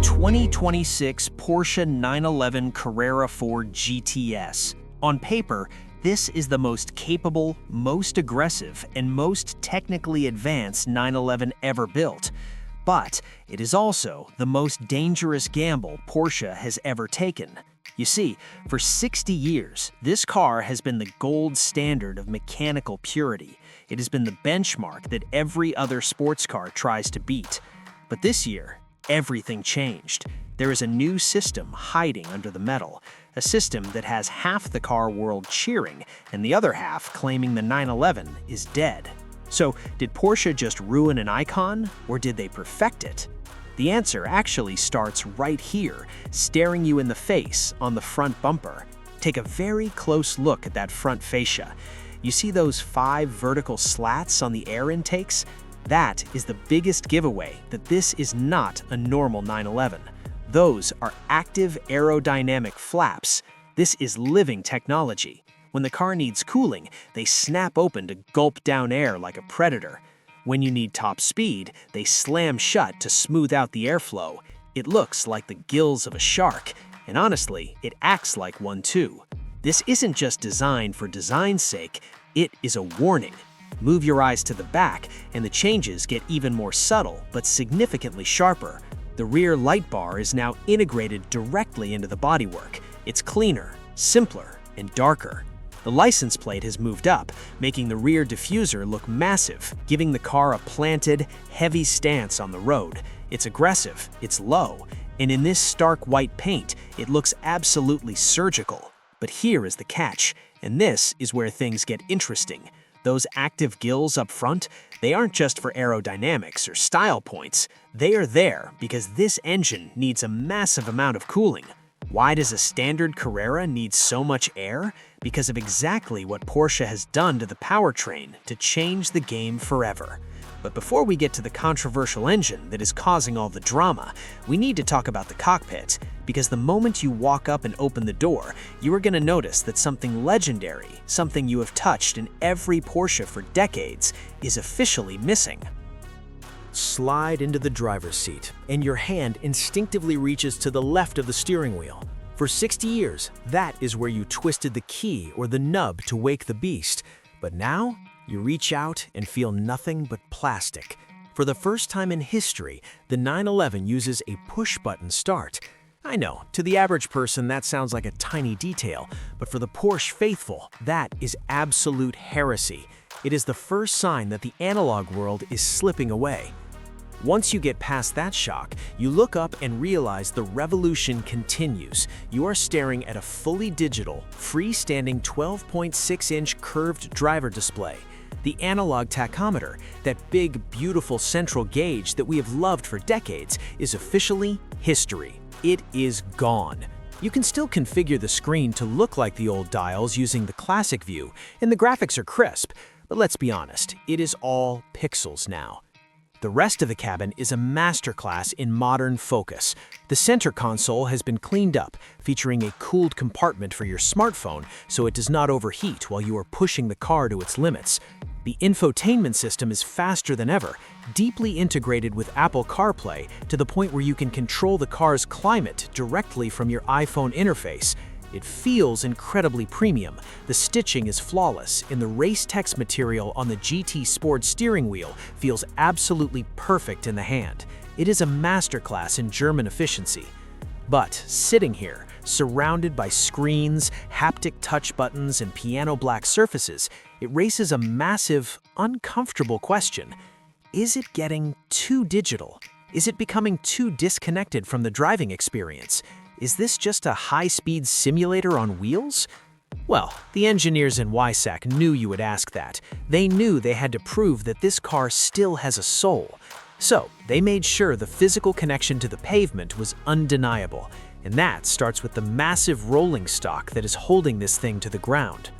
2026 Porsche 911 Carrera 4 GTS. On paper, this is the most capable, most aggressive, and most technically advanced 911 ever built. But it is also the most dangerous gamble Porsche has ever taken. You see, for 60 years, this car has been the gold standard of mechanical purity. It has been the benchmark that every other sports car tries to beat. But this year, everything changed. There is a new system hiding under the metal, a system that has half the car world cheering and the other half claiming the 911 is dead. So, did Porsche just ruin an icon, or did they perfect it? The answer actually starts right here, staring you in the face on the front bumper. Take a very close look at that front fascia. You see those 5 vertical slats on the air intakes? That is the biggest giveaway that this is not a normal 911. Those are active aerodynamic flaps. This is living technology. When the car needs cooling, they snap open to gulp down air like a predator. When you need top speed, they slam shut to smooth out the airflow. It looks like the gills of a shark, and honestly, it acts like one too. This isn't just designed for design's sake, it is a warning. Move your eyes to the back, and the changes get even more subtle but significantly sharper. The rear light bar is now integrated directly into the bodywork. It's cleaner, simpler, and darker. The license plate has moved up, making the rear diffuser look massive, giving the car a planted, heavy stance on the road. It's aggressive, it's low, and in this stark white paint, it looks absolutely surgical. But here is the catch, and this is where things get interesting. Those active gills up front, they aren't just for aerodynamics or style points. They are there because this engine needs a massive amount of cooling. Why does a standard Carrera need so much air? Because of exactly what Porsche has done to the powertrain to change the game forever. But before we get to the controversial engine that is causing all the drama, we need to talk about the cockpit, because the moment you walk up and open the door, you are going to notice that something legendary, something you have touched in every Porsche for decades, is officially missing. Slide into the driver's seat, and your hand instinctively reaches to the left of the steering wheel. For 60 years, that is where you twisted the key or the nub to wake the beast. But now, you reach out and feel nothing but plastic. For the first time in history, the 911 uses a push-button start. I know, to the average person that sounds like a tiny detail, but for the Porsche faithful, that is absolute heresy. It is the first sign that the analog world is slipping away. Once you get past that shock, you look up and realize the revolution continues. You are staring at a fully digital, freestanding 12.6-inch curved driver display. The analog tachometer, that big, beautiful central gauge that we have loved for decades, is officially history. It is gone. You can still configure the screen to look like the old dials using the classic view, and the graphics are crisp, but let's be honest, it is all pixels now. The rest of the cabin is a masterclass in modern focus. The center console has been cleaned up, featuring a cooled compartment for your smartphone so it does not overheat while you are pushing the car to its limits. The infotainment system is faster than ever, deeply integrated with Apple CarPlay to the point where you can control the car's climate directly from your iPhone interface. It feels incredibly premium. The stitching is flawless, and the race text material on the GT Sport steering wheel feels absolutely perfect in the hand. It is a masterclass in German efficiency. But sitting here, surrounded by screens, haptic touch buttons, and piano black surfaces, it raises a massive, uncomfortable question. Is it getting too digital? Is it becoming too disconnected from the driving experience? Is this just a high-speed simulator on wheels? Well, the engineers in Weissach knew you would ask that. They knew they had to prove that this car still has a soul. So, they made sure the physical connection to the pavement was undeniable. And that starts with the massive rolling stock that is holding this thing to the ground.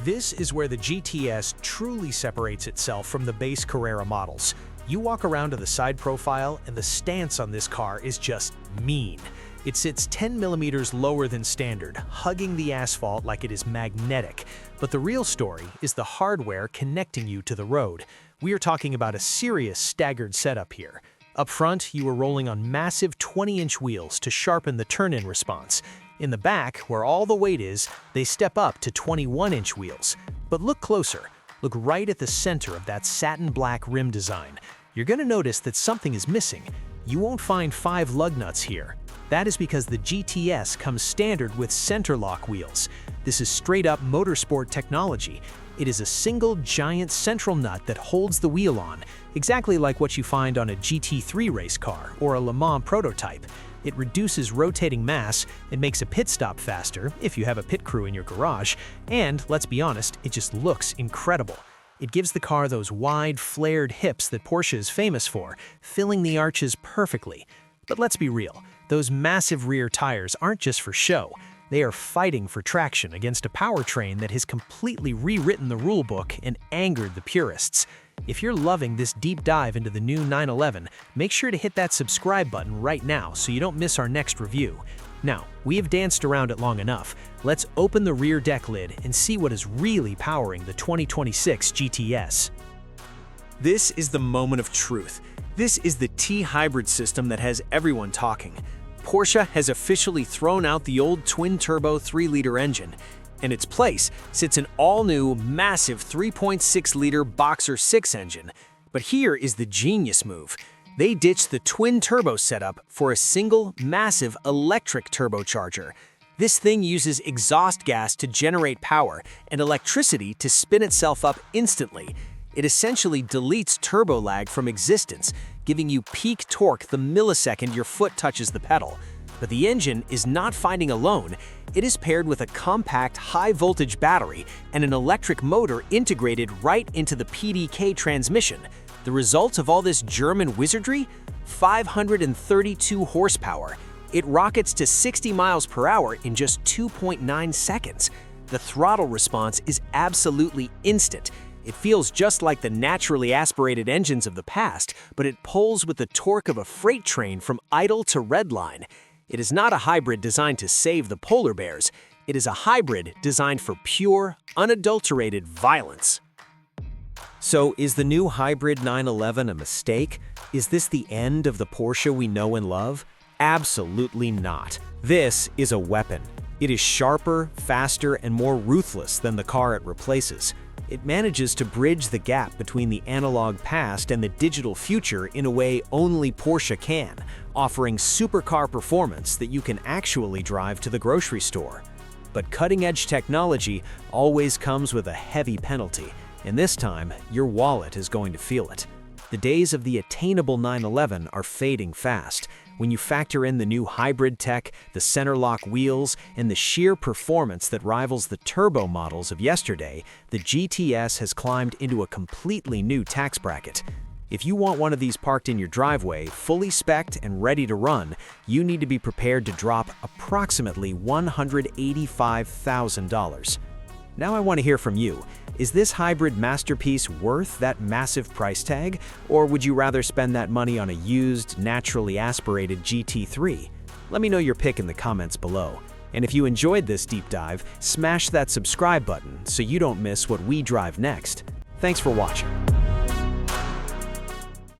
This is where the GTS truly separates itself from the base Carrera models. You walk around to the side profile, and the stance on this car is just mean. It sits 10 millimeters lower than standard, hugging the asphalt like it is magnetic. But the real story is the hardware connecting you to the road. We are talking about a serious staggered setup here. Up front, you are rolling on massive 20-inch wheels to sharpen the turn-in response. In the back, where all the weight is, they step up to 21-inch wheels. But look closer. Look right at the center of that satin black rim design. You're going to notice that something is missing. You won't find 5 lug nuts here. That is because the GTS comes standard with center lock wheels. This is straight-up motorsport technology. It is a single giant central nut that holds the wheel on, exactly like what you find on a GT3 race car or a Le Mans prototype. It reduces rotating mass, it makes a pit stop faster if you have a pit crew in your garage, and let's be honest, it just looks incredible. It gives the car those wide, flared hips that Porsche is famous for, filling the arches perfectly. But let's be real, those massive rear tires aren't just for show. They are fighting for traction against a powertrain that has completely rewritten the rulebook and angered the purists. If you're loving this deep dive into the new 911, make sure to hit that subscribe button right now so you don't miss our next review. Now, we have danced around it long enough. Let's open the rear deck lid and see what is really powering the 2026 GTS. This is the moment of truth. This is the T-hybrid system that has everyone talking. Porsche has officially thrown out the old twin-turbo 3-liter engine. In its place sits an all-new, massive 3.6-liter Boxer 6 engine. But here is the genius move. They ditched the twin-turbo setup for a single, massive electric turbocharger. This thing uses exhaust gas to generate power and electricity to spin itself up instantly. It essentially deletes turbo lag from existence, giving you peak torque the millisecond your foot touches the pedal. But the engine is not fighting alone. It is paired with a compact high-voltage battery and an electric motor integrated right into the PDK transmission. The result of all this German wizardry? 532 horsepower. It rockets to 60 miles per hour in just 2.9 seconds. The throttle response is absolutely instant. It feels just like the naturally aspirated engines of the past, but it pulls with the torque of a freight train from idle to redline. It is not a hybrid designed to save the polar bears. It is a hybrid designed for pure, unadulterated violence. So, is the new hybrid 911 a mistake? Is this the end of the Porsche we know and love? Absolutely not. This is a weapon. It is sharper, faster, and more ruthless than the car it replaces. It manages to bridge the gap between the analog past and the digital future in a way only Porsche can, offering supercar performance that you can actually drive to the grocery store. But cutting-edge technology always comes with a heavy penalty, and this time, your wallet is going to feel it. The days of the attainable 911 are fading fast. When you factor in the new hybrid tech, the center lock wheels, and the sheer performance that rivals the turbo models of yesterday, the GTS has climbed into a completely new tax bracket. If you want one of these parked in your driveway, fully spec'd and ready to run, you need to be prepared to drop approximately $185,000. Now I want to hear from you. Is this hybrid masterpiece worth that massive price tag, or would you rather spend that money on a used, naturally aspirated GT3? Let me know your pick in the comments below. And if you enjoyed this deep dive, smash that subscribe button so you don't miss what we drive next. Thanks for watching.